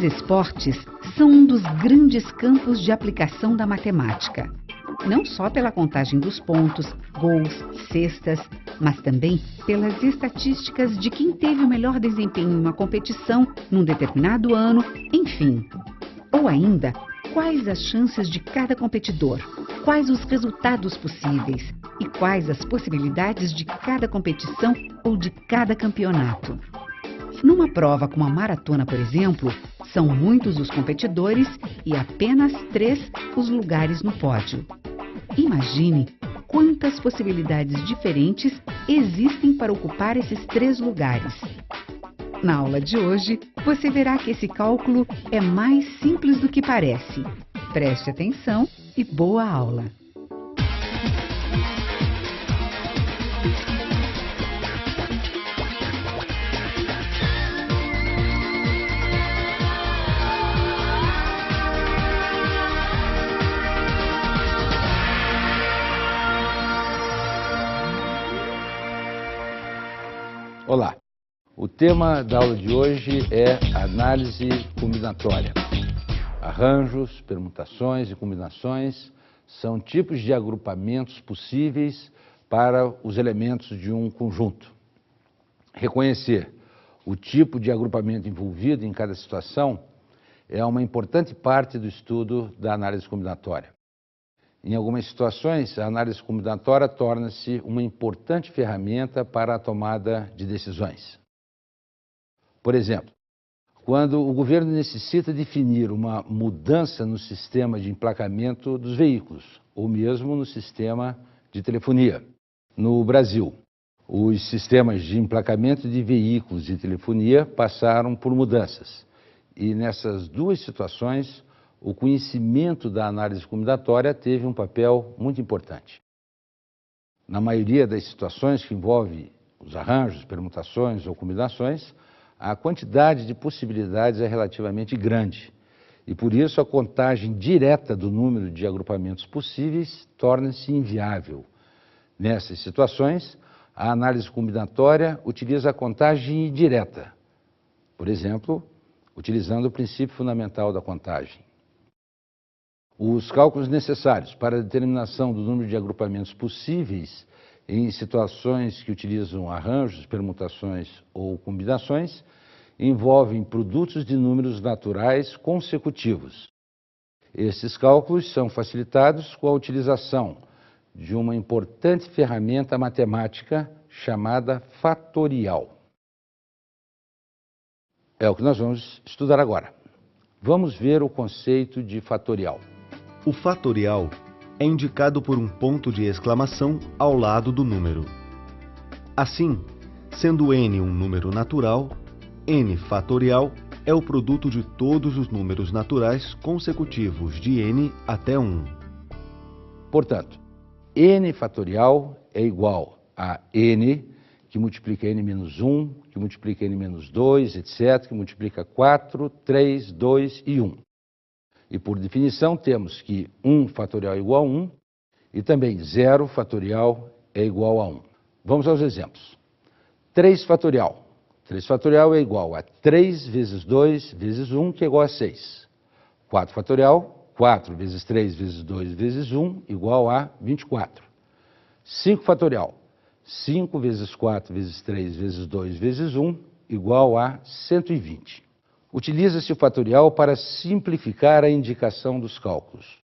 Os esportes são um dos grandes campos de aplicação da matemática. Não só pela contagem dos pontos, gols, cestas, mas também pelas estatísticas de quem teve o melhor desempenho em uma competição num determinado ano, enfim. Ou ainda, quais as chances de cada competidor, quais os resultados possíveis e quais as possibilidades de cada competição ou de cada campeonato. Numa prova como a maratona, por exemplo, são muitos os competidores e apenas 3 os lugares no pódio. Imagine quantas possibilidades diferentes existem para ocupar esses 3 lugares. Na aula de hoje, você verá que esse cálculo é mais simples do que parece. Preste atenção e boa aula! Olá, o tema da aula de hoje é análise combinatória. Arranjos, permutações e combinações são tipos de agrupamentos possíveis para os elementos de um conjunto. Reconhecer o tipo de agrupamento envolvido em cada situação é uma importante parte do estudo da análise combinatória. Em algumas situações, a análise combinatória torna-se uma importante ferramenta para a tomada de decisões. Por exemplo, quando o governo necessita definir uma mudança no sistema de emplacamento dos veículos, ou mesmo no sistema de telefonia. No Brasil, os sistemas de emplacamento de veículos e telefonia passaram por mudanças. E nessas duas situações, o conhecimento da análise combinatória teve um papel muito importante. Na maioria das situações que envolvem os arranjos, permutações ou combinações, a quantidade de possibilidades é relativamente grande e, por isso, a contagem direta do número de agrupamentos possíveis torna-se inviável. Nessas situações, a análise combinatória utiliza a contagem direta, por exemplo, utilizando o princípio fundamental da contagem. Os cálculos necessários para a determinação do número de agrupamentos possíveis em situações que utilizam arranjos, permutações ou combinações envolvem produtos de números naturais consecutivos. Esses cálculos são facilitados com a utilização de uma importante ferramenta matemática chamada fatorial. É o que nós vamos estudar agora. Vamos ver o conceito de fatorial. O fatorial é indicado por um ponto de exclamação ao lado do número. Assim, sendo n um número natural, n fatorial é o produto de todos os números naturais consecutivos de n até 1. Portanto, n fatorial é igual a n, que multiplica n menos 1, que multiplica n menos 2, etc., que multiplica 4, 3, 2 e 1. E, por definição, temos que 1 fatorial é igual a 1 e também 0 fatorial é igual a 1. Vamos aos exemplos. 3 fatorial. 3 fatorial é igual a 3 vezes 2 vezes 1, que é igual a 6. 4 fatorial, 4 vezes 3 vezes 2 vezes 1, igual a 24. 5 fatorial. 5 vezes 4 vezes 3 vezes 2 vezes 1, igual a 120. Utiliza-se o fatorial para simplificar a indicação dos cálculos.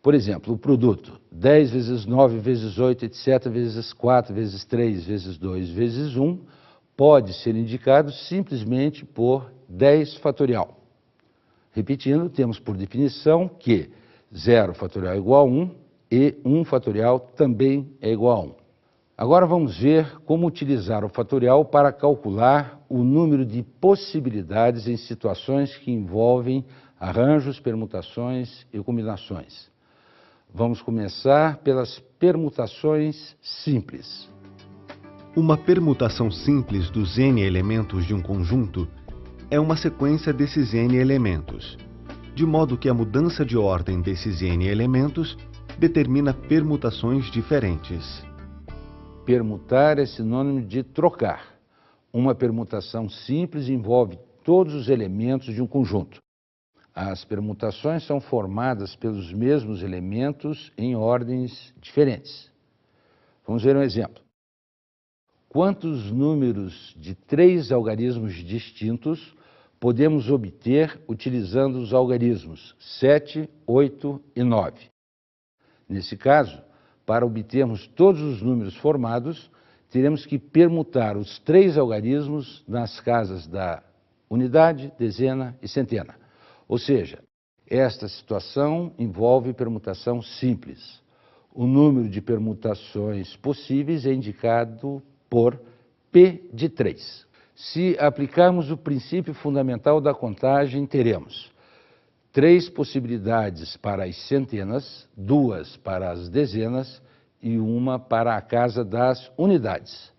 Por exemplo, o produto 10 vezes 9 vezes 8, etc., vezes 4 vezes 3 vezes 2 vezes 1 pode ser indicado simplesmente por 10 fatorial. Repetindo, temos por definição que 0 fatorial é igual a 1 e 1 fatorial também é igual a 1. Agora vamos ver como utilizar o fatorial para calcular o número de possibilidades em situações que envolvem arranjos, permutações e combinações. Vamos começar pelas permutações simples. Uma permutação simples dos n elementos de um conjunto é uma sequência desses n elementos, de modo que a mudança de ordem desses n elementos determina permutações diferentes. Permutar é sinônimo de trocar. Uma permutação simples envolve todos os elementos de um conjunto. As permutações são formadas pelos mesmos elementos em ordens diferentes. Vamos ver um exemplo. Quantos números de 3 algarismos distintos podemos obter utilizando os algarismos 7, 8 e 9? Nesse caso, para obtermos todos os números formados, teremos que permutar os 3 algarismos nas casas da unidade, dezena e centena. Ou seja, esta situação envolve permutação simples. O número de permutações possíveis é indicado por P de 3. Se aplicarmos o princípio fundamental da contagem, teremos 3 possibilidades para as centenas, 2 para as dezenas e 1 para a casa das unidades.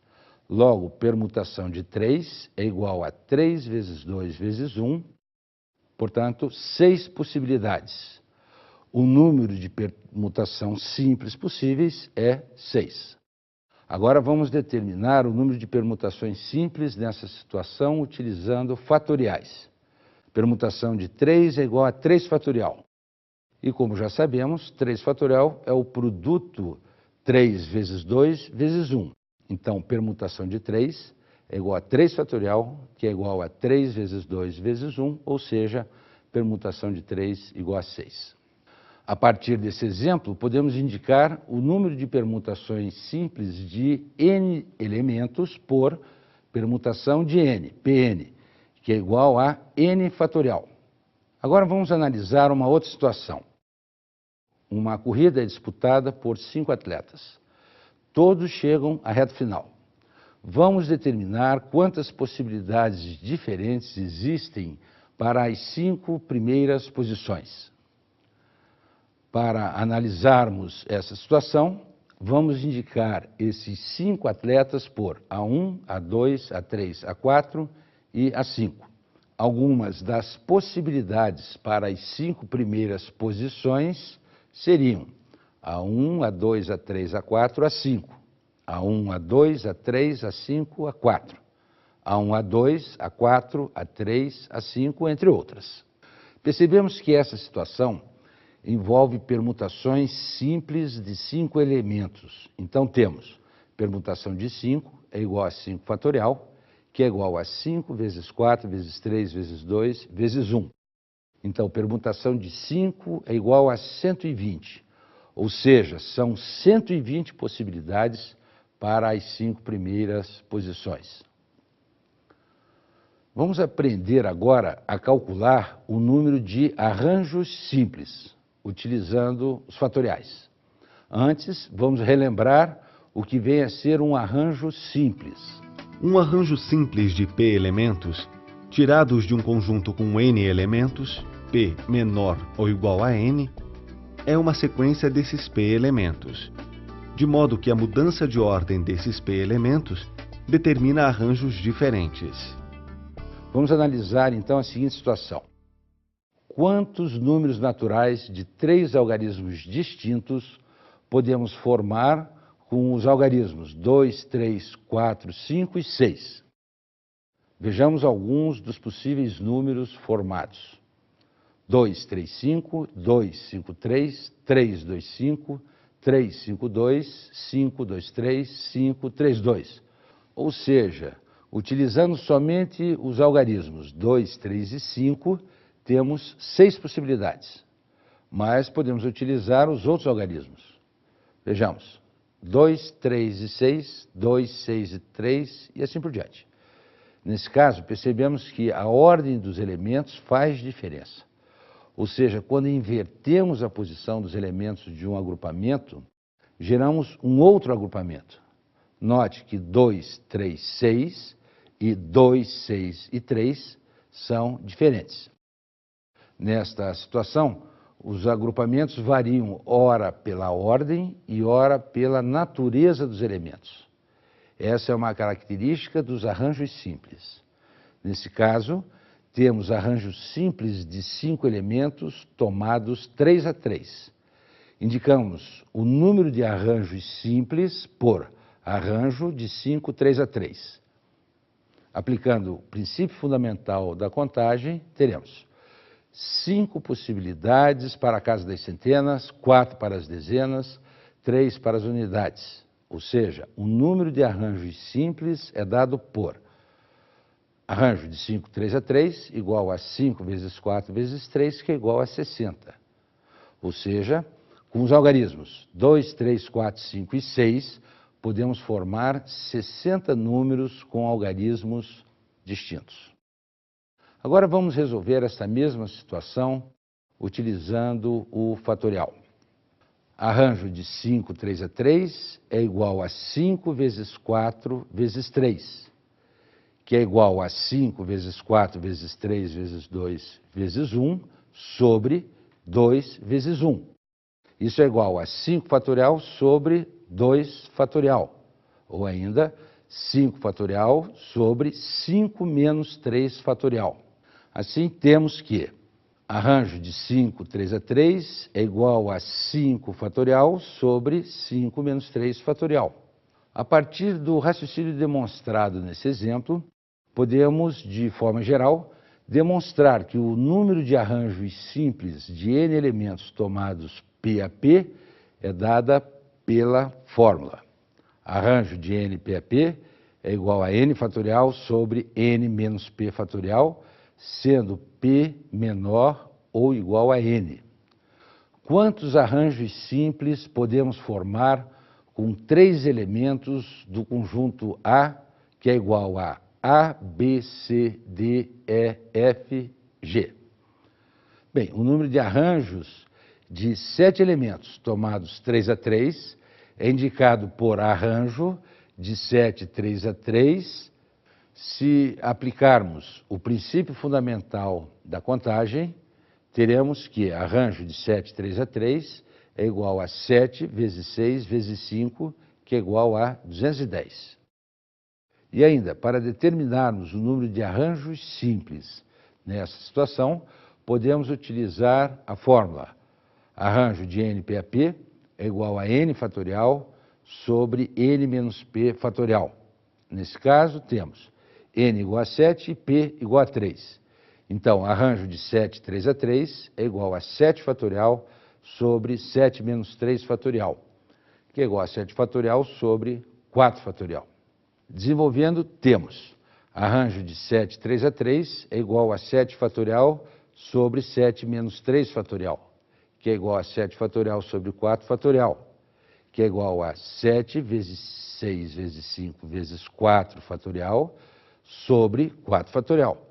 Logo, permutação de 3 é igual a 3 vezes 2 vezes 1, portanto, 6 possibilidades. O número de permutação simples possíveis é 6. Agora vamos determinar o número de permutações simples nessa situação utilizando fatoriais. Permutação de 3 é igual a 3 fatorial. E como já sabemos, 3 fatorial é o produto 3 vezes 2 vezes 1. Então, permutação de 3 é igual a 3 fatorial, que é igual a 3 vezes 2 vezes 1, ou seja, permutação de 3 igual a 6. A partir desse exemplo, podemos indicar o número de permutações simples de n elementos por permutação de n, Pn, que é igual a n fatorial. Agora vamos analisar uma outra situação. Uma corrida é disputada por 5 atletas. Todos chegam à reta final. Vamos determinar quantas possibilidades diferentes existem para as 5 primeiras posições. Para analisarmos essa situação, vamos indicar esses 5 atletas por A1, A2, A3, A4 e A5. Algumas das possibilidades para as 5 primeiras posições seriam A1, A2, A3, A4, A5. A1, A2, A3, A5, A4. A1, A2, A4, A3, A5, entre outras. Percebemos que essa situação envolve permutações simples de 5 elementos. Então temos permutação de 5 é igual a 5 fatorial, que é igual a 5 vezes 4 vezes 3 vezes 2 vezes 1. Então, permutação de 5 é igual a 120, ou seja, são 120 possibilidades para as 5 primeiras posições. Vamos aprender agora a calcular o número de arranjos simples, utilizando os fatoriais. Antes, vamos relembrar o que vem a ser um arranjo simples. Um arranjo simples de P elementos, tirados de um conjunto com N elementos, P menor ou igual a N, é uma sequência desses P elementos, de modo que a mudança de ordem desses P elementos determina arranjos diferentes. Vamos analisar então a seguinte situação. Quantos números naturais de 3 algarismos distintos podemos formar com os algarismos 2, 3, 4, 5 e 6? Vejamos alguns dos possíveis números formados. 2, 3, 5, 2, 5, 3, 3, 2, 5, 3, 5, 2, 5, 2, 3, 5, 3, 2. Ou seja, utilizando somente os algarismos 2, 3 e 5, temos 6 possibilidades. Mas podemos utilizar os outros algarismos. Vejamos, 2, 3 e 6, 2, 6 e 3 e assim por diante. Nesse caso, percebemos que a ordem dos elementos faz diferença. Ou seja, quando invertemos a posição dos elementos de um agrupamento, geramos um outro agrupamento. Note que 2, 3, 6 e 2, 6 e 3 são diferentes. Nesta situação, os agrupamentos variam ora pela ordem e ora pela natureza dos elementos. Essa é uma característica dos arranjos simples. Nesse caso, temos arranjos simples de 5 elementos tomados 3 a 3. Indicamos o número de arranjos simples por arranjo de 5, 3 a 3. Aplicando o princípio fundamental da contagem, teremos 5 possibilidades para a casa das centenas, 4 para as dezenas, 3 para as unidades. Ou seja, o número de arranjos simples é dado por arranjo de 5, 3 a 3, igual a 5 vezes 4 vezes 3, que é igual a 60. Ou seja, com os algarismos 2, 3, 4, 5 e 6, podemos formar 60 números com algarismos distintos. Agora vamos resolver essa mesma situação utilizando o fatorial. Arranjo de 5, 3 a 3 é igual a 5 vezes 4 vezes 3, que é igual a 5 vezes 4 vezes 3 vezes 2 vezes 1 sobre 2 vezes 1. Isso é igual a 5 fatorial sobre 2 fatorial, ou ainda 5 fatorial sobre 5 menos 3 fatorial. Assim, temos que arranjo de 5, 3 a 3 é igual a 5 fatorial sobre 5 menos 3 fatorial. A partir do raciocínio demonstrado nesse exemplo, podemos, de forma geral, demonstrar que o número de arranjos simples de n elementos tomados P a P é dada pela fórmula. Arranjo de n P a P é igual a n fatorial sobre n menos p fatorial, sendo P menor ou igual a n. Quantos arranjos simples podemos formar com 3 elementos do conjunto A, que é igual a A, B, C, D, E, F, G? Bem, o número de arranjos de 7 elementos tomados 3 a 3 é indicado por arranjo de 7, 3 a 3. Se aplicarmos o princípio fundamental da contagem, teremos que arranjo de 7, 3 a 3 é igual a 7 vezes 6 vezes 5, que é igual a 210. E ainda, para determinarmos o número de arranjos simples nessa situação, podemos utilizar a fórmula arranjo de n P a P é igual a n fatorial sobre n menos p fatorial. Nesse caso, temos n igual a 7 e p igual a 3. Então, arranjo de 7, 3 a 3 é igual a 7 fatorial sobre 7 menos 3 fatorial, que é igual a 7 fatorial sobre 4 fatorial. Desenvolvendo, temos arranjo de 7, 3 a 3 é igual a 7 fatorial sobre 7 menos 3 fatorial, que é igual a 7 fatorial sobre 4 fatorial, que é igual a 7 vezes 6 vezes 5 vezes 4 fatorial sobre 4 fatorial.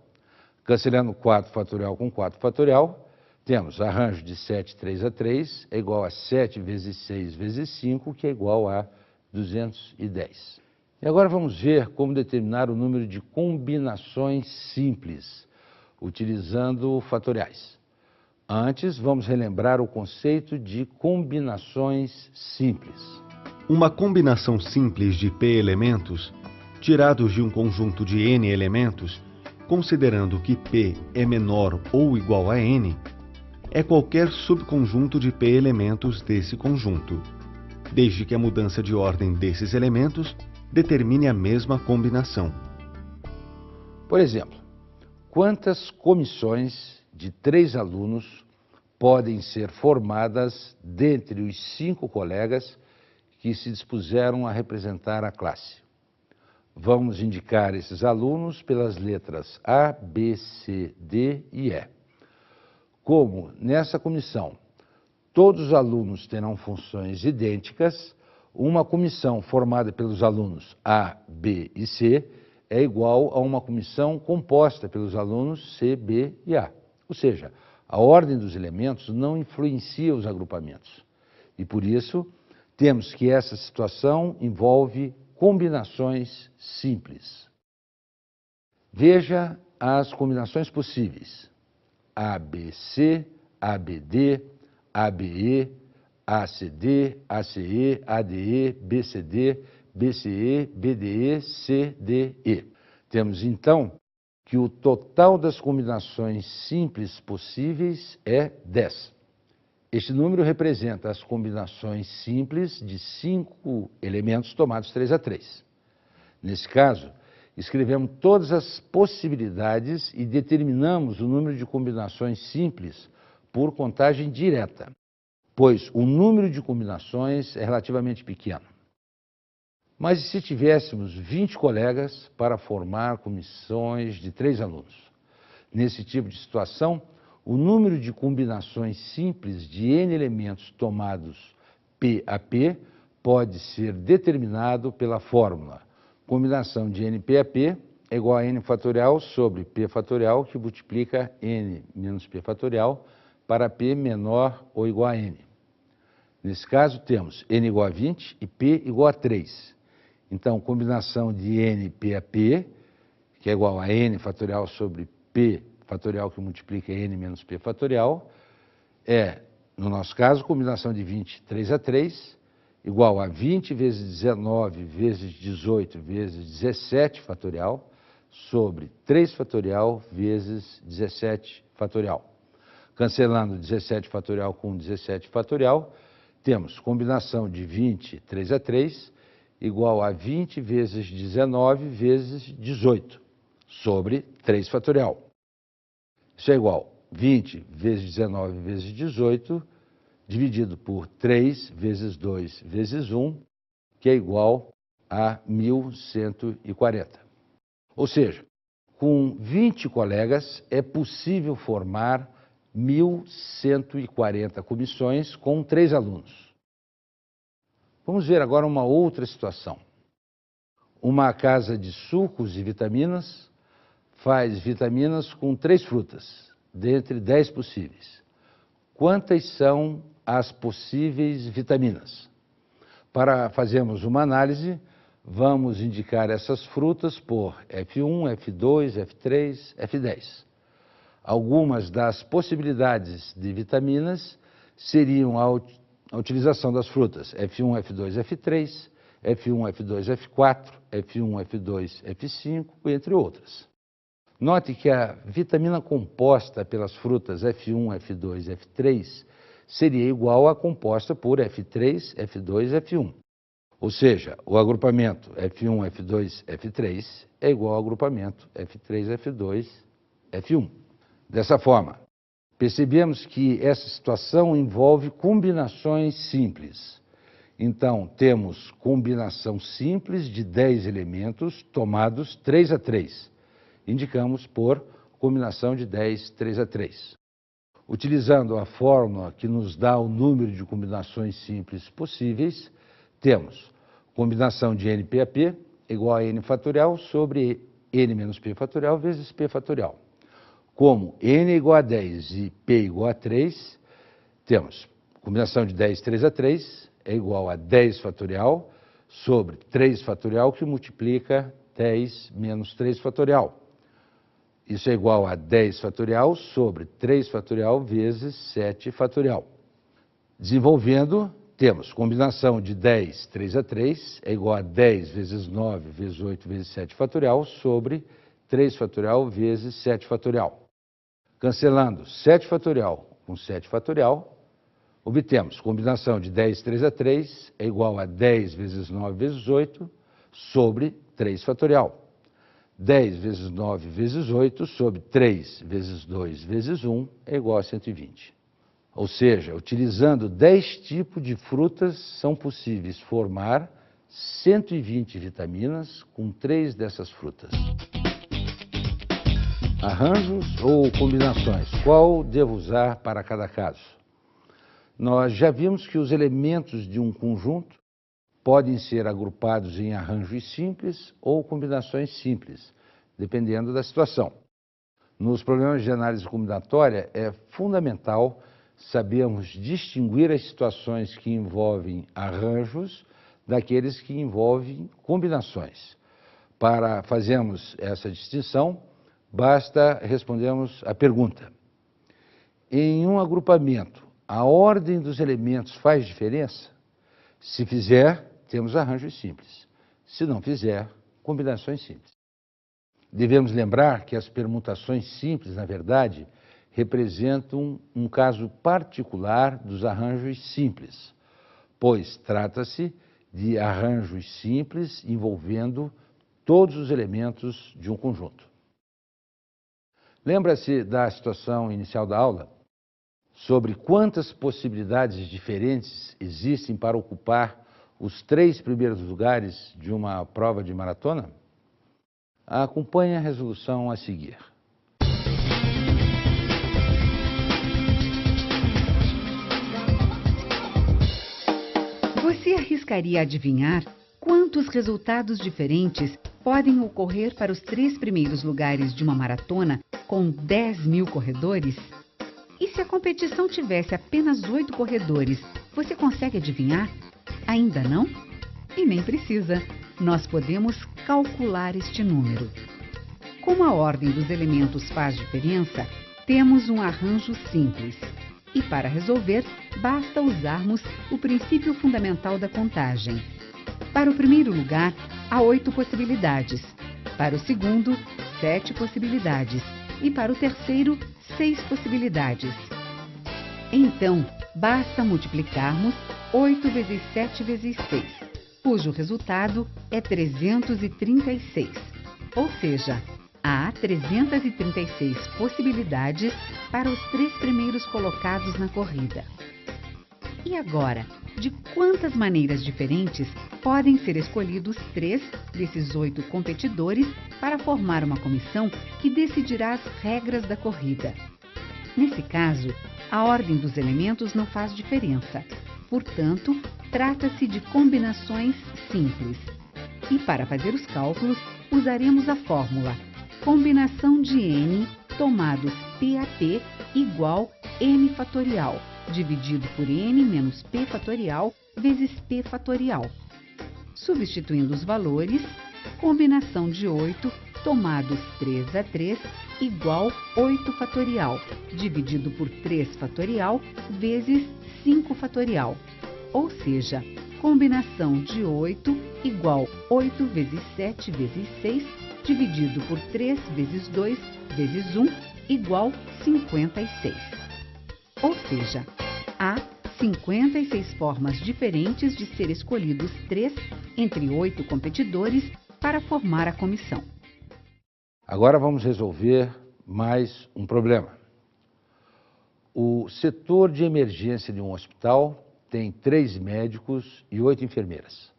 Cancelando 4 fatorial com 4 fatorial, temos arranjo de 7, 3 a 3 é igual a 7 vezes 6 vezes 5, que é igual a 210. E agora vamos ver como determinar o número de combinações simples, utilizando fatoriais. Antes, vamos relembrar o conceito de combinações simples. Uma combinação simples de P elementos, tirados de um conjunto de N elementos, considerando que P é menor ou igual a N, é qualquer subconjunto de P elementos desse conjunto, desde que a mudança de ordem desses elementos determine a mesma combinação. Por exemplo, quantas comissões de 3 alunos podem ser formadas dentre os 5 colegas que se dispuseram a representar a classe? Vamos indicar esses alunos pelas letras A, B, C, D e E. Como nessa comissão todos os alunos terão funções idênticas, uma comissão formada pelos alunos A, B e C é igual a uma comissão composta pelos alunos C, B e A. Ou seja, a ordem dos elementos não influencia os agrupamentos. E por isso, temos que essa situação envolve combinações simples. Veja as combinações possíveis: ABC, ABD, ABE, ACD, ACE, ADE, BCD, BCE, BDE, CDE. Temos então que o total das combinações simples possíveis é 10. Este número representa as combinações simples de 5 elementos tomados 3 a 3. Nesse caso, escrevemos todas as possibilidades e determinamos o número de combinações simples por contagem direta, pois o número de combinações é relativamente pequeno. Mas e se tivéssemos 20 colegas para formar comissões de 3 alunos? Nesse tipo de situação, o número de combinações simples de N elementos tomados P a P pode ser determinado pela fórmula combinação de NP a P é igual a N fatorial sobre P fatorial, que multiplica N menos P fatorial para P menor ou igual a N. Nesse caso, temos N igual a 20 e P igual a 3. Então, combinação de NP a P, que é igual a N fatorial sobre P fatorial, que multiplica N menos P fatorial, é, no nosso caso, combinação de 20, 3 a 3, igual a 20 vezes 19 vezes 18 vezes 17 fatorial, sobre 3 fatorial vezes 17 fatorial. Cancelando 17 fatorial com 17 fatorial, temos combinação de 20, 3 a 3, igual a 20 vezes 19 vezes 18, sobre 3 fatorial. Isso é igual a 20 vezes 19 vezes 18, dividido por 3 vezes 2 vezes 1, que é igual a 1140. Ou seja, com 20 colegas é possível formar 1140 comissões com 3 alunos. Vamos ver agora uma outra situação. Uma casa de sucos e vitaminas faz vitaminas com 3 frutas, dentre 10 possíveis. Quantas são as possíveis vitaminas? Para fazermos uma análise, vamos indicar essas frutas por F1, F2, F3, F10. Algumas das possibilidades de vitaminas seriam a utilização das frutas F1, F2, F3, F1, F2, F4, F1, F2, F5, entre outras. Note que a vitamina composta pelas frutas F1, F2, F3 seria igual à composta por F3, F2, F1. Ou seja, o agrupamento F1, F2, F3 é igual ao agrupamento F3, F2, F1. Dessa forma, percebemos que essa situação envolve combinações simples. Então, temos combinação simples de 10 elementos tomados 3 a 3. Indicamos por combinação de 10, 3 a 3. Utilizando a fórmula que nos dá o número de combinações simples possíveis, temos combinação de NP a P igual a N fatorial sobre N menos P fatorial vezes P fatorial. Como N é igual a 10 e P igual a 3, temos combinação de 10, 3 a 3 é igual a 10 fatorial sobre 3 fatorial, que multiplica 10 menos 3 fatorial. Isso é igual a 10 fatorial sobre 3 fatorial vezes 7 fatorial. Desenvolvendo, temos combinação de 10, 3 a 3 é igual a 10 vezes 9 vezes 8 vezes 7 fatorial sobre 3 fatorial vezes 7 fatorial. Cancelando 7 fatorial com 7 fatorial, obtemos combinação de 10, 3 a 3 é igual a 10 vezes 9 vezes 8 sobre 3 fatorial. 10 vezes 9 vezes 8 sobre 3 vezes 2 vezes 1 é igual a 120. Ou seja, utilizando 10 tipos de frutas, são possíveis formar 120 vitaminas com 3 dessas frutas. Arranjos ou combinações? Qual devo usar para cada caso? Nós já vimos que os elementos de um conjunto podem ser agrupados em arranjos simples ou combinações simples, dependendo da situação. Nos problemas de análise combinatória, é fundamental sabermos distinguir as situações que envolvem arranjos daqueles que envolvem combinações. Para fazermos essa distinção, basta respondermos a pergunta: em um agrupamento, a ordem dos elementos faz diferença? Se fizer, temos arranjos simples. Se não fizer, combinações simples. Devemos lembrar que as permutações simples, na verdade, representam um caso particular dos arranjos simples, pois trata-se de arranjos simples envolvendo todos os elementos de um conjunto. Lembra-se da situação inicial da aula? Sobre quantas possibilidades diferentes existem para ocupar os 3 primeiros lugares de uma prova de maratona? Acompanhe a resolução a seguir. Você arriscaria adivinhar quantos resultados diferentes podem ocorrer para os 3 primeiros lugares de uma maratona com 10.000 corredores? E se a competição tivesse apenas 8 corredores, você consegue adivinhar? Ainda não? E nem precisa. Nós podemos calcular este número. Como a ordem dos elementos faz diferença, temos um arranjo simples. E para resolver, basta usarmos o princípio fundamental da contagem. Para o primeiro lugar, há 8 possibilidades. Para o segundo, 7 possibilidades. E para o terceiro, 6 possibilidades. Então, basta multiplicarmos 8 vezes 7 vezes 6, cujo resultado é 336. Ou seja, há 336 possibilidades para os 3 primeiros colocados na corrida. E agora, de quantas maneiras diferentes podem ser escolhidos 3 desses 8 competidores para formar uma comissão que decidirá as regras da corrida? Nesse caso, a ordem dos elementos não faz diferença. Portanto, trata-se de combinações simples. E para fazer os cálculos, usaremos a fórmula combinação de n tomados PAP igual n fatorial, dividido por n menos p fatorial vezes p fatorial. Substituindo os valores, combinação de 8 tomados 3 a 3 igual 8 fatorial, dividido por 3 fatorial vezes 5 fatorial. Ou seja, combinação de 8 igual 8 vezes 7 vezes 6, dividido por 3 vezes 2 vezes 1 igual 56. Ou seja, há 56 formas diferentes de ser escolhidos 3 entre 8 competidores para formar a comissão. Agora vamos resolver mais um problema. O setor de emergência de um hospital tem 3 médicos e 8 enfermeiras.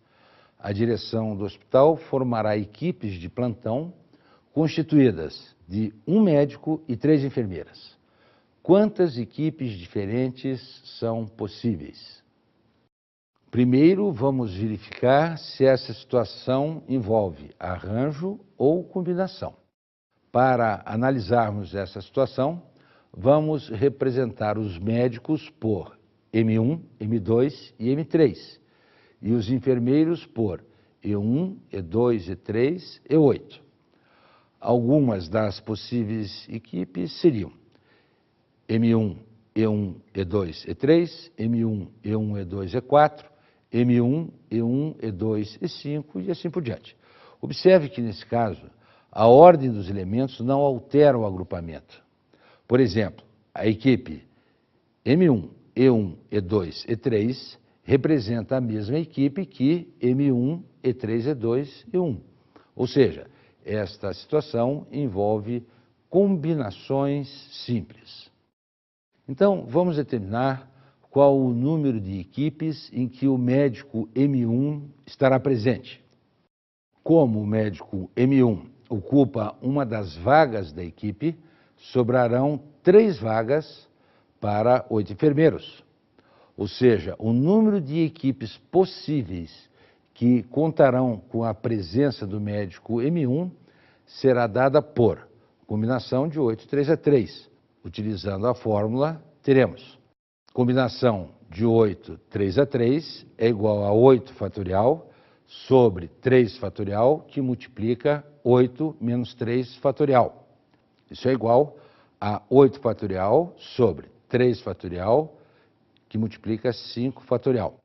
A direção do hospital formará equipes de plantão constituídas de 1 médico e 3 enfermeiras. Quantas equipes diferentes são possíveis? Primeiro, vamos verificar se essa situação envolve arranjo ou combinação. Para analisarmos essa situação, vamos representar os médicos por M1, M2 e M3, e os enfermeiros por E1, E2, E3, E8. Algumas das possíveis equipes seriam M1, E1, E2, E3, M1, E1, E2, E4, M1, E1, E2, E5 e assim por diante. Observe que, nesse caso, a ordem dos elementos não altera o agrupamento. Por exemplo, a equipe M1, E1, E2, E3 representa a mesma equipe que M1, E3, E2, E1. Ou seja, esta situação envolve combinações simples. Então, vamos determinar qual o número de equipes em que o médico M1 estará presente. Como o médico M1 ocupa uma das vagas da equipe, sobrarão 3 vagas para 8 enfermeiros. Ou seja, o número de equipes possíveis que contarão com a presença do médico M1 será dada por combinação de 8, 3 a 3. Utilizando a fórmula, teremos combinação de 8, 3 a 3 é igual a 8 fatorial sobre 3 fatorial, que multiplica 8 menos 3 fatorial. Isso é igual a 8 fatorial sobre 3 fatorial, que multiplica 5 fatorial.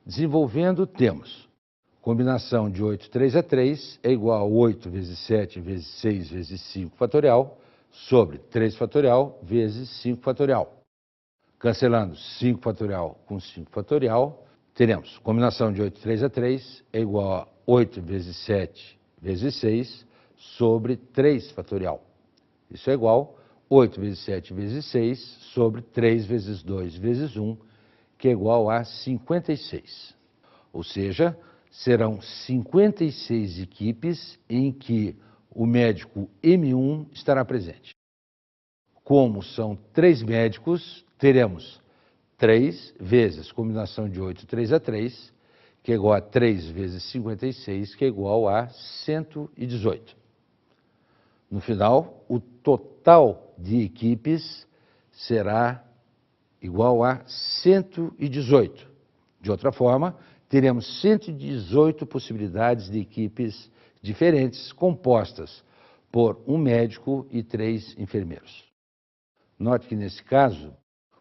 Desenvolvendo, temos combinação de 8, 3 a 3 é igual a 8 vezes 7 vezes 6 vezes 5 fatorial sobre 3 fatorial vezes 5 fatorial. Cancelando 5 fatorial com 5 fatorial, teremos combinação de 8, 3 a 3 é igual a 8 vezes 7 vezes 6 sobre 3 fatorial. Isso é igual a 8 vezes 7 vezes 6 sobre 3 vezes 2 vezes 1, que é igual a 56. Ou seja, serão 56 equipes em que o médico M1 estará presente. Como são 3 médicos, teremos 3 vezes combinação de 8, 3 a 3, que é igual a 3 vezes 56, que é igual a 118. No final, o total de equipes será igual a 118. De outra forma, teremos 118 possibilidades de equipes diferentes, compostas por um médico e 3 enfermeiros. Note que, nesse caso,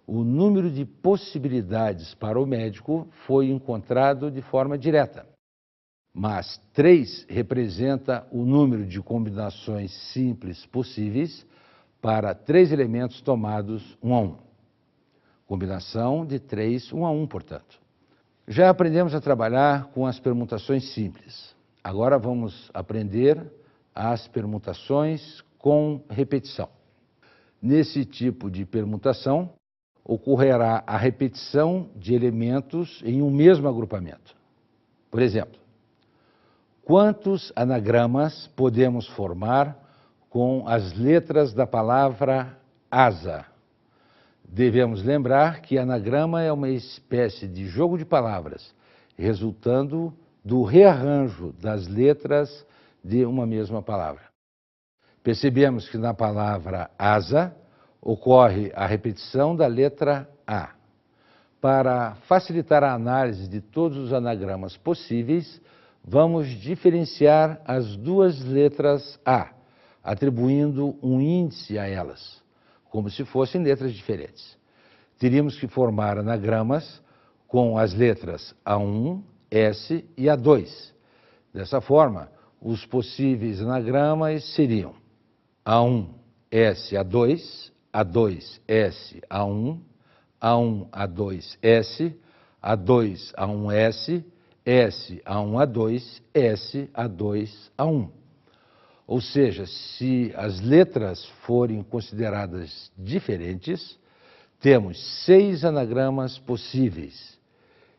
o número de possibilidades para o médico foi encontrado de forma direta, mas 3 representa o número de combinações simples possíveis para 3 elementos tomados 1 a 1. Combinação de 3, 1 a 1, portanto. Já aprendemos a trabalhar com as permutações simples. Agora vamos aprender as permutações com repetição. Nesse tipo de permutação, ocorrerá a repetição de elementos em um mesmo agrupamento. Por exemplo, quantos anagramas podemos formar com as letras da palavra asa? Devemos lembrar que anagrama é uma espécie de jogo de palavras, resultando do rearranjo das letras de uma mesma palavra. Percebemos que na palavra asa ocorre a repetição da letra A. Para facilitar a análise de todos os anagramas possíveis, vamos diferenciar as duas letras A, atribuindo um índice a elas, como se fossem letras diferentes. Teríamos que formar anagramas com as letras A1, S e A2. Dessa forma, os possíveis anagramas seriam A1, S, A2, A2, S, A1, A1, A2, S, A2, A1, S, S, A1, A2, S, A2, A1. Ou seja, se as letras forem consideradas diferentes, temos 6 anagramas possíveis.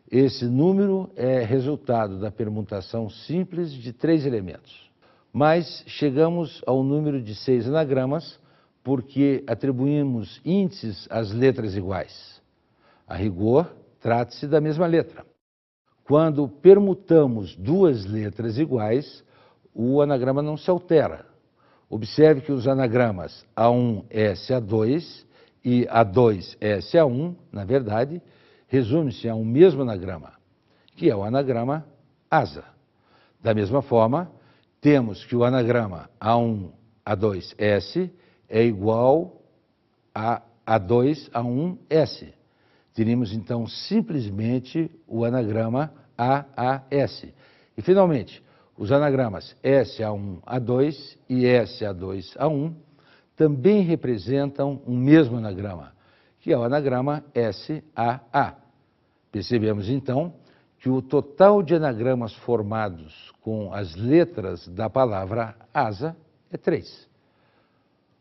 Esse número é resultado da permutação simples de 3 elementos. Mas chegamos ao número de 6 anagramas porque atribuímos índices às letras iguais. A rigor, trata-se da mesma letra. Quando permutamos 2 letras iguais, o anagrama não se altera. Observe que os anagramas A1, S, A2 e A2, S, A1, na verdade, resumem-se a um mesmo anagrama, que é o anagrama asa. Da mesma forma, temos que o anagrama A1, A2, S é igual a A2, A1, S. Teríamos, então, simplesmente o anagrama AAS. E, finalmente, os anagramas SA1, A2 e SA2, A1 também representam um mesmo anagrama, que é o anagrama SAA. Percebemos, então, que o total de anagramas formados com as letras da palavra asa é 3.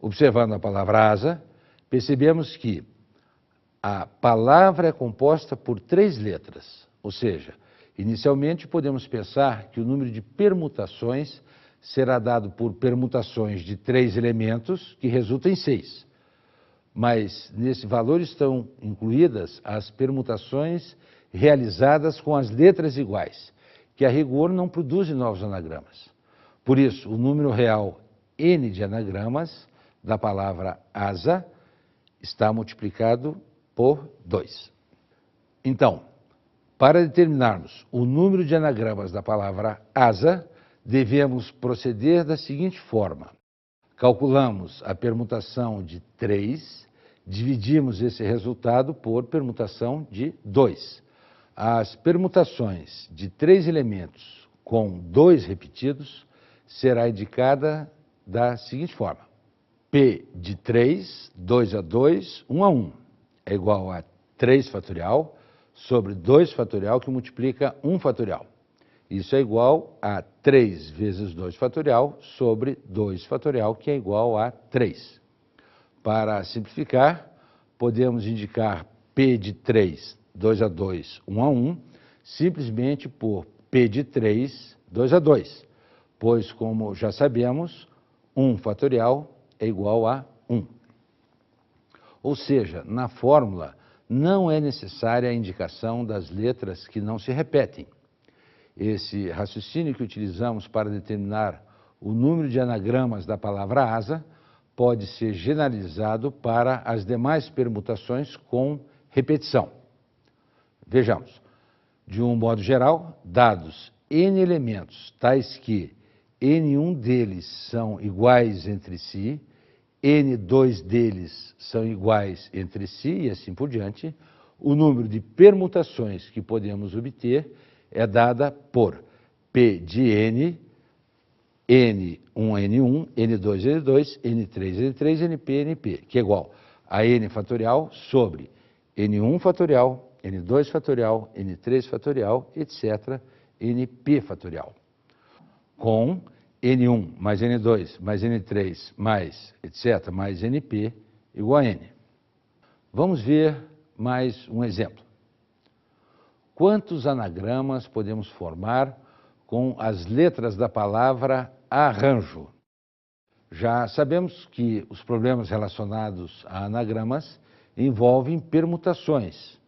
Observando a palavra asa, percebemos que a palavra é composta por 3 letras, ou seja, inicialmente podemos pensar que o número de permutações será dado por permutações de 3 elementos, que resultam em 6. Mas nesse valor estão incluídas as permutações realizadas com as letras iguais, que a rigor não produzem novos anagramas. Por isso, o número real N de anagramas da palavra asa está multiplicado por 2. Então, para determinarmos o número de anagramas da palavra asa, devemos proceder da seguinte forma. Calculamos a permutação de 3, dividimos esse resultado por permutação de 2. As permutações de 3 elementos com 2 repetidos será indicada da seguinte forma. P de 3, 2 a 2, 1 a 1, é igual a 3 fatorial sobre 2 fatorial, que multiplica 1 fatorial. Isso é igual a 3 vezes 2 fatorial sobre 2 fatorial, que é igual a 3. Para simplificar, podemos indicar P de 3, 2 a 2, 1 a 1, simplesmente por P de 3, 2 a 2, pois, como já sabemos, 1 fatorial é igual a 1. Ou seja, na fórmula não é necessária a indicação das letras que não se repetem. Esse raciocínio que utilizamos para determinar o número de anagramas da palavra asa pode ser generalizado para as demais permutações com repetição. Vejamos, de um modo geral, dados N elementos, tais que N1 deles são iguais entre si, N2 deles são iguais entre si e assim por diante, o número de permutações que podemos obter é dada por P de N, N1, N1, N2, N2, N3, N3, NP, NP, que é igual a N fatorial sobre N1 fatorial, N2 fatorial, N3 fatorial, etc., NP fatorial. Com N1 mais N2 mais N3 mais, etc., mais NP igual a N. Vamos ver mais um exemplo. Quantos anagramas podemos formar com as letras da palavra arranjo? Já sabemos que os problemas relacionados a anagramas envolvem permutações,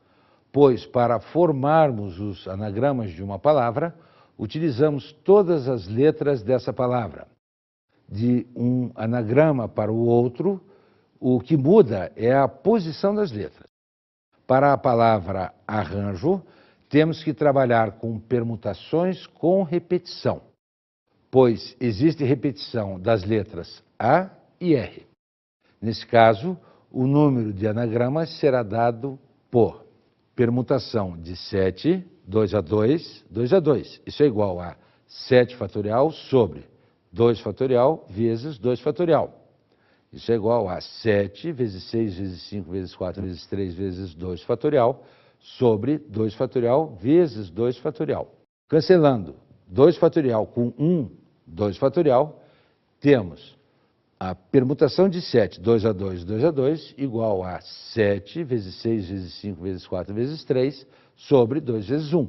pois para formarmos os anagramas de uma palavra, utilizamos todas as letras dessa palavra. De um anagrama para o outro, o que muda é a posição das letras. Para a palavra arranjo, temos que trabalhar com permutações com repetição, pois existe repetição das letras A e R. Nesse caso, o número de anagramas será dado por permutação de 7, 2 a 2, 2 a 2. Isso é igual a 7 fatorial sobre 2 fatorial vezes 2 fatorial. Isso é igual a 7 vezes 6 vezes 5 vezes 4 vezes 3 vezes 2 fatorial sobre 2 fatorial vezes 2 fatorial. Cancelando 2 fatorial com 1, 2 fatorial, temos a permutação de 7, 2 a 2, 2 a 2, igual a 7 vezes 6 vezes 5 vezes 4 vezes 3 sobre 2 vezes 1,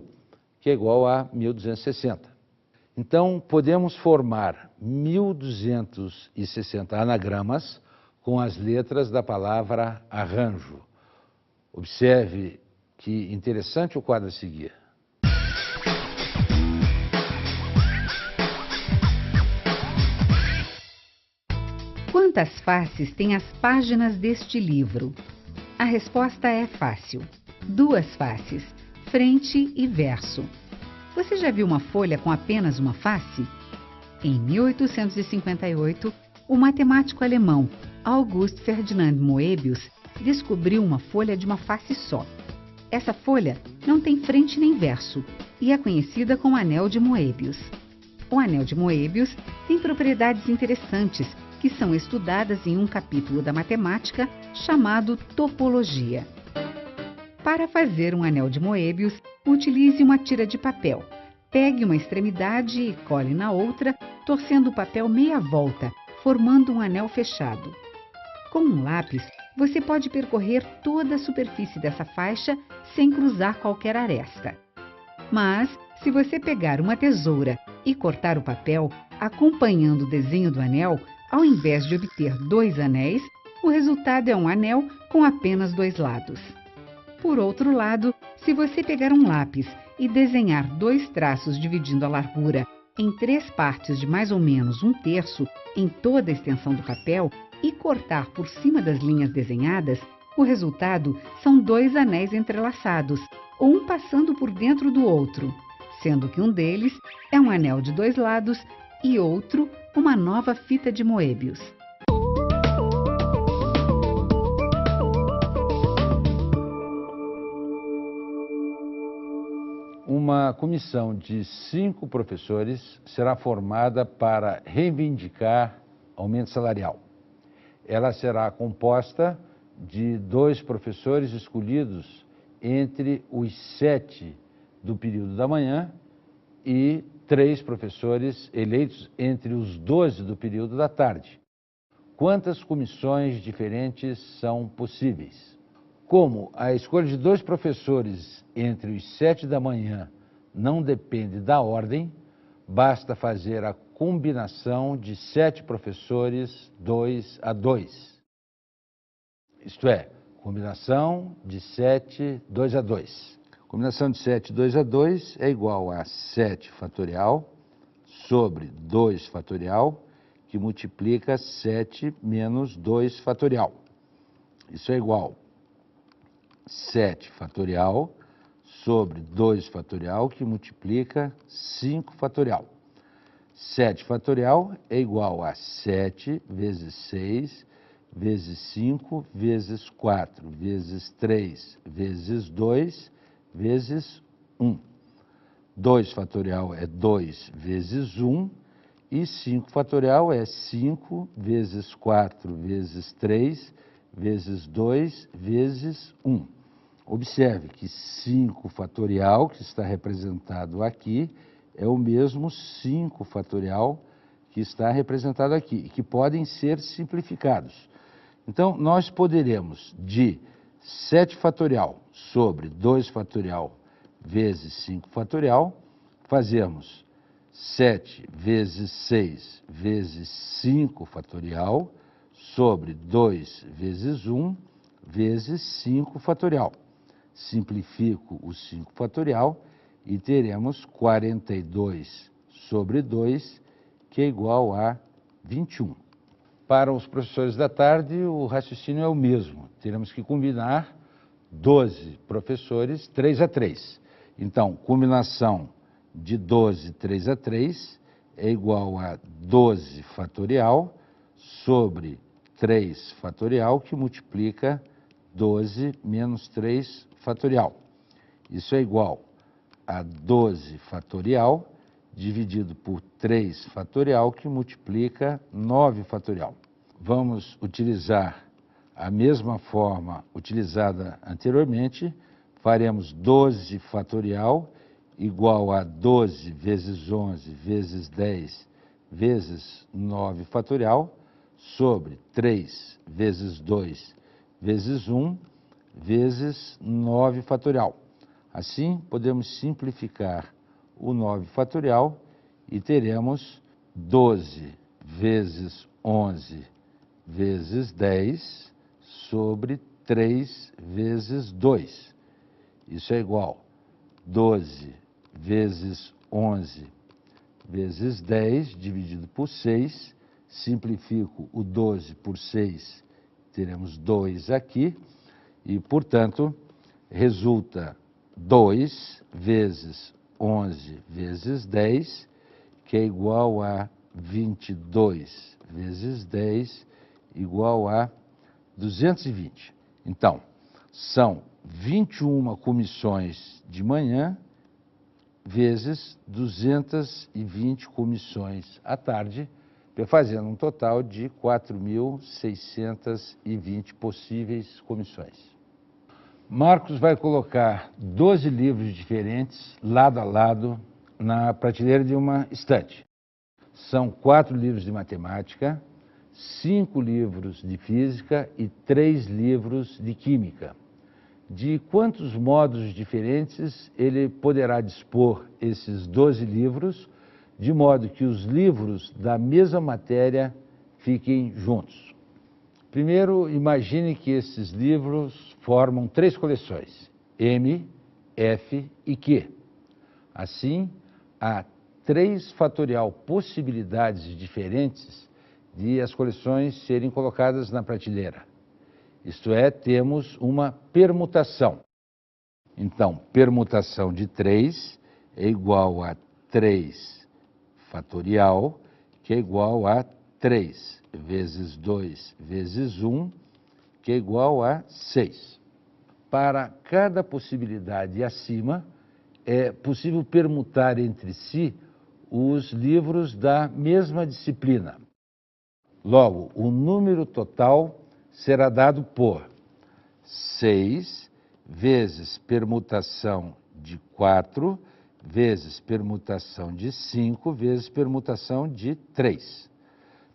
que é igual a 1.260. Então, podemos formar 1.260 anagramas com as letras da palavra arranjo. Observe que interessante o quadro a seguir. Quantas faces têm as páginas deste livro? A resposta é fácil. 2 faces, frente e verso. Você já viu uma folha com apenas uma face? Em 1858, o matemático alemão August Ferdinand Moebius descobriu uma folha de uma face só. Essa folha não tem frente nem verso e é conhecida como anel de Moebius. O anel de Moebius tem propriedades interessantes que são estudadas em um capítulo da matemática chamado topologia. Para fazer um anel de Moebius, utilize uma tira de papel. Pegue uma extremidade e cole na outra, torcendo o papel meia volta, formando um anel fechado. Com um lápis, você pode percorrer toda a superfície dessa faixa sem cruzar qualquer aresta. Mas, se você pegar uma tesoura e cortar o papel, acompanhando o desenho do anel, ao invés de obter 2 anéis, o resultado é um anel com apenas 2 lados. Por outro lado, se você pegar um lápis e desenhar 2 traços dividindo a largura em 3 partes de mais ou menos 1/3 em toda a extensão do papel e cortar por cima das linhas desenhadas, o resultado são 2 anéis entrelaçados, um passando por dentro do outro, sendo que um deles é um anel de 2 lados e outro uma nova fita de Moebius. Uma comissão de 5 professores será formada para reivindicar aumento salarial. Ela será composta de 2 professores escolhidos entre os 7 do período da manhã e 3 professores eleitos entre os 12 do período da tarde. Quantas comissões diferentes são possíveis? Como a escolha de 2 professores entre os 7 da manhã não depende da ordem, basta fazer a combinação de 7 professores 2 a 2. Isto é, combinação de 7, 2 a 2. Combinação de 7, 2 a 2 é igual a 7 fatorial sobre 2 fatorial, que multiplica 7 menos 2 fatorial. Isso é igual a 7 fatorial sobre 2 fatorial, que multiplica 5 fatorial. 7 fatorial é igual a 7 vezes 6, vezes 5, vezes 4, vezes 3, vezes 2, vezes 1. 2 fatorial é 2 vezes 1, e 5 fatorial é 5 vezes 4, vezes 3, vezes 2, vezes 1. Observe que 5 fatorial, que está representado aqui, é o mesmo 5 fatorial que está representado aqui, e que podem ser simplificados. Então, nós poderemos, de 7 fatorial sobre 2 fatorial vezes 5 fatorial, fazermos 7 vezes 6 vezes 5 fatorial sobre 2 vezes 1 vezes 5 fatorial. Simplifico o 5 fatorial e teremos 42 sobre 2, que é igual a 21. Para os professores da tarde, o raciocínio é o mesmo. Teremos que combinar 12 professores 3 a 3. Então, combinação de 12 3 a 3 é igual a 12 fatorial sobre 3 fatorial, que multiplica 12 menos 3 fatorial. Isso é igual a 12 fatorial dividido por 3 fatorial, que multiplica 9 fatorial. Vamos utilizar a mesma forma utilizada anteriormente. Faremos 12 fatorial igual a 12 vezes 11 vezes 10 vezes 9 fatorial sobre 3 vezes 2 vezes 1 vezes 9 fatorial. Assim, podemos simplificar o 9 fatorial e teremos 12 vezes 11 vezes 10 sobre 3 vezes 2. Isso é igual a 12 vezes 11 vezes 10 dividido por 6. Simplifico o 12 por 6, teremos 2 aqui. E, portanto, resulta 2 vezes 11 vezes 10, que é igual a 22 vezes 10, igual a 220. Então, são 21 comissões de manhã vezes 220 comissões à tarde, fazendo um total de 4.620 possíveis comissões. Marcos vai colocar 12 livros diferentes, lado a lado, na prateleira de uma estante. São 4 livros de matemática, 5 livros de física e 3 livros de química. De quantos modos diferentes ele poderá dispor esses 12 livros, de modo que os livros da mesma matéria fiquem juntos? Primeiro, imagine que esses livros formam 3 coleções, M, F e Q. Assim, há 3 fatorial possibilidades diferentes de as coleções serem colocadas na prateleira. Isto é, temos uma permutação. Então, permutação de 3 é igual a 3 fatorial, que é igual a 3 vezes 2 vezes 1, que é igual a 6. Para cada possibilidade acima, é possível permutar entre si os livros da mesma disciplina. Logo, o número total será dado por 6 vezes permutação de 4 vezes permutação de 5 vezes permutação de 3.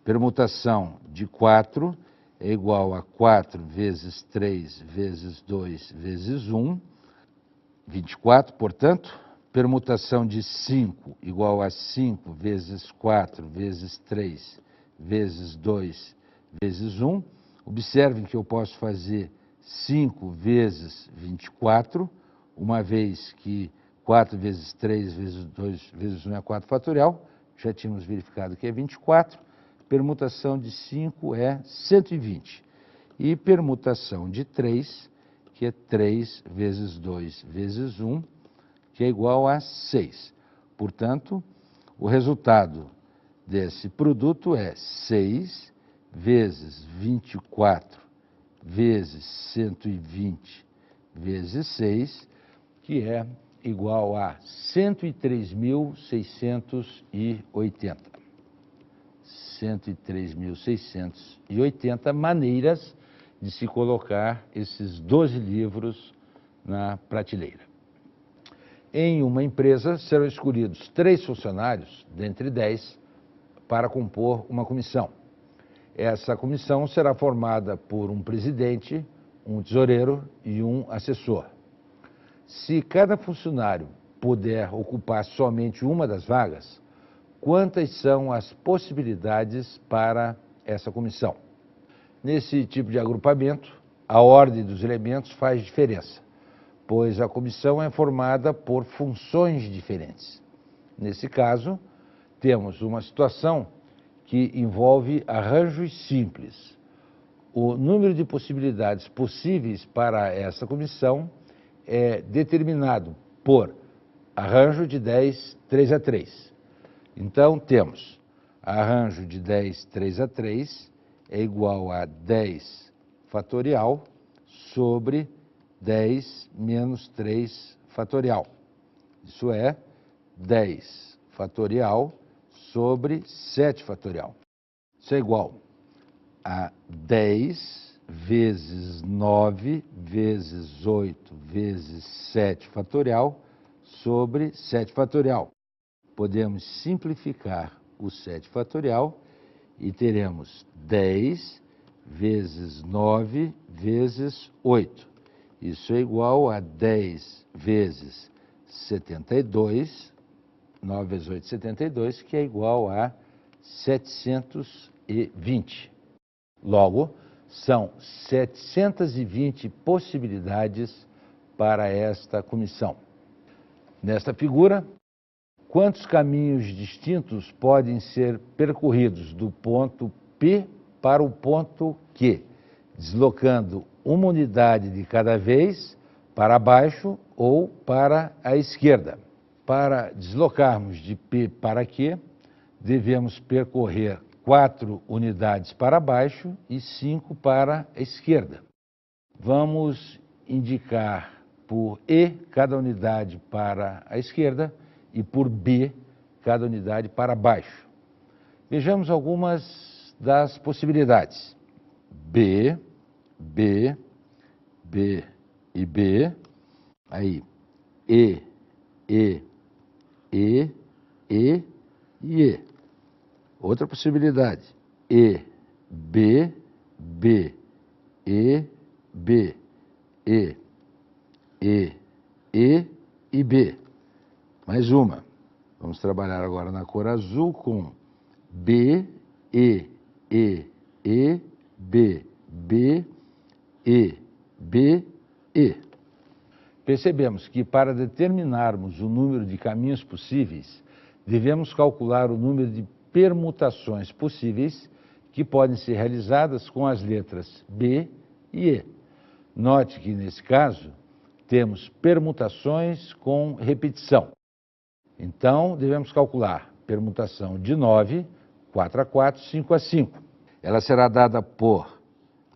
Permutação de 4 é igual a 4 vezes 3 vezes 2 vezes 1, 24, portanto. Permutação de 5 igual a 5 vezes 4 vezes 3 vezes 2 vezes 1. Observem que eu posso fazer 5 vezes 24, uma vez que 4 vezes 3 vezes 2 vezes 1 é 4 fatorial, já tínhamos verificado que é 24. Permutação de 5 é 120. E permutação de 3, que é 3 vezes 2 vezes 1, que é igual a 6. Portanto, o resultado desse produto é 6 vezes 24 vezes 120 vezes 6, que é igual a 103.680. 103.680 maneiras de se colocar esses 12 livros na prateleira. Em uma empresa, serão escolhidos 3 funcionários, dentre 10, para compor uma comissão. Essa comissão será formada por um presidente, um tesoureiro e um assessor. Se cada funcionário puder ocupar somente uma das vagas, quantas são as possibilidades para essa comissão? Nesse tipo de agrupamento, a ordem dos elementos faz diferença, pois a comissão é formada por funções diferentes. Nesse caso, temos uma situação que envolve arranjos simples. O número de possibilidades possíveis para essa comissão é determinado por arranjo de 10, 3 a 3. Então, temos arranjo de 10, 3 a 3 é igual a 10 fatorial sobre 10 menos 3 fatorial. Isso é 10 fatorial sobre 7 fatorial. Isso é igual a 10 vezes 9 vezes 8 vezes 7 fatorial sobre 7 fatorial. Podemos simplificar o 7 fatorial e teremos 10 vezes 9 vezes 8. Isso é igual a 10 vezes 72, 9 vezes 8, 72, que é igual a 720. Logo, são 720 possibilidades para esta comissão. Nesta figura, quantos caminhos distintos podem ser percorridos do ponto P para o ponto Q, deslocando uma unidade de cada vez para baixo ou para a esquerda? Para deslocarmos de P para Q, devemos percorrer 4 unidades para baixo e 5 para a esquerda. Vamos indicar por E cada unidade para a esquerda e por B cada unidade para baixo. Vejamos algumas das possibilidades. B, B, B e B. Aí, E, E, E, E e E. Outra possibilidade. E, B, B, E, B, E, E, E e B. Mais uma. Vamos trabalhar agora na cor azul com B, E, E, E, B, B, E, B, E. Percebemos que para determinarmos o número de caminhos possíveis, devemos calcular o número de permutações possíveis que podem ser realizadas com as letras B e E. Note que, nesse caso, temos permutações com repetição. Então, devemos calcular permutação de 9, 4 a 4, 5 a 5. Ela será dada por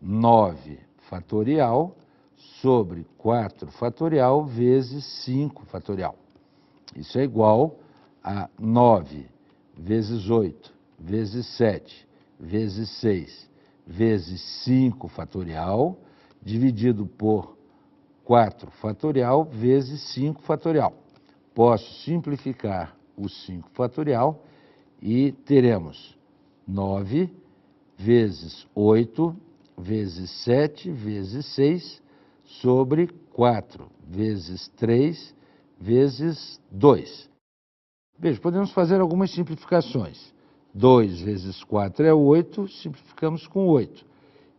9 fatorial sobre 4 fatorial vezes 5 fatorial. Isso é igual a 9 vezes 8 vezes 7 vezes 6 vezes 5 fatorial dividido por 4 fatorial vezes 5 fatorial. posso simplificar o 5 fatorial e teremos 9 vezes 8 vezes 7 vezes 6 sobre 4 vezes 3 vezes 2. Veja, podemos fazer algumas simplificações. 2 vezes 4 é 8, simplificamos com 8.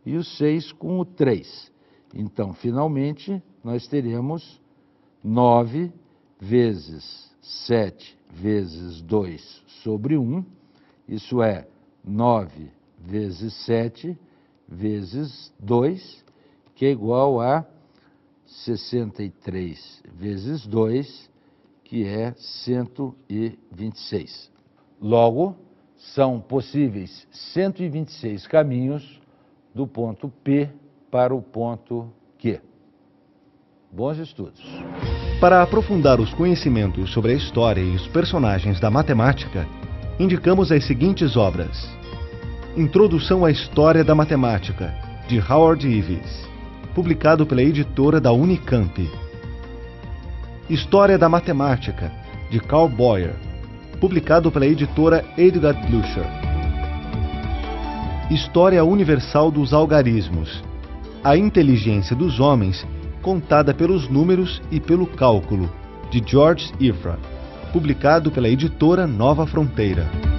E o 6 com o 3. Então, finalmente, nós teremos 9 vezes 7 vezes 2 sobre 1. Isso é 9 vezes 7 vezes 2, que é igual a 63 vezes 2, que é 126. Logo, são possíveis 126 caminhos do ponto P para o ponto Q. Bons estudos. Para aprofundar os conhecimentos sobre a história e os personagens da matemática, indicamos as seguintes obras: Introdução à História da Matemática, de Howard Ives, publicado pela editora da Unicamp. História da Matemática, de Carl Boyer, publicado pela editora Edgar Blucher. História Universal dos Algarismos, a inteligência dos homens contada pelos números e pelo cálculo, de George Ifrah, publicado pela editora Nova Fronteira.